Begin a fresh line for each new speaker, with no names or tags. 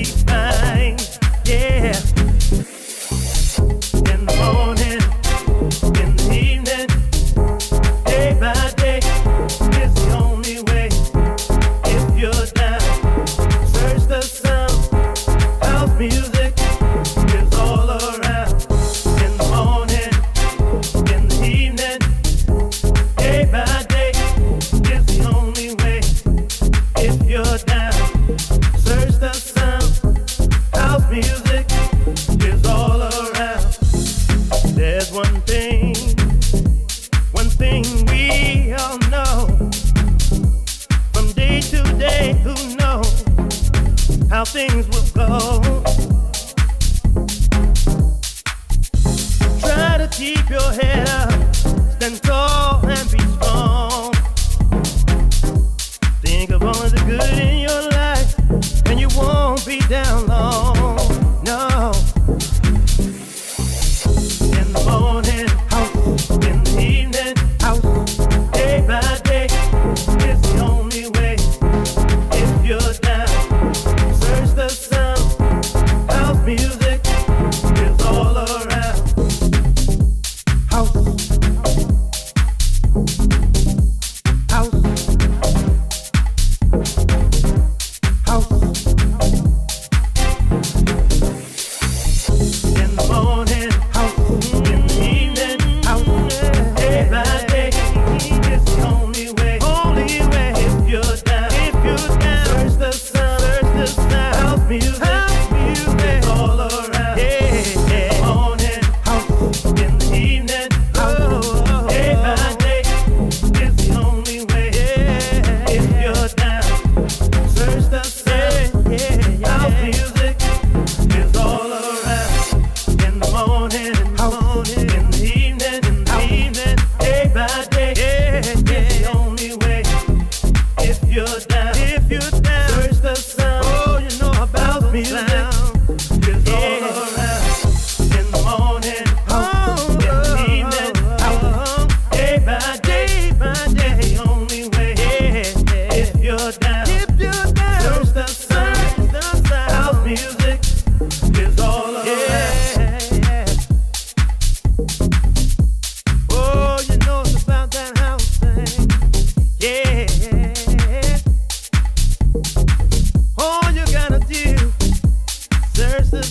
be fine. Yeah. In the morning, in the evening, day by day, it's the only way. If you're down, search the sound. House music is all around. In the morning, in the evening, day by day, it's the only way. If you're down, search the sound. House music is all around. There's one thing we all know. From day to day, who knows how things will go? Try to keep your head up, stand tall and be strong. Think of all the good in your life, and you won't be down long. No. In the morning, house. In the evening, house. Day by day, it's the only way. If you're down, search the sound. House music is all around. House. House. House. In the morning, house. In the evening, house. Day by day, it's the only way. Only way. If you're down, search the sound. House music, is all around. In the morning, house. In the evening, house. Day by day, it's the only way. If you're down, search the sound. House music is all around. In the morning, in the evening, day by day, it's the only way. If you're down, search the sound. Oh, you know about music is all around. In the morning, in the evening, day by day, the only way. If you're down, search the sound. House music is all around. Oh, you know it's about that house thing. Yeah. All you gotta do, search the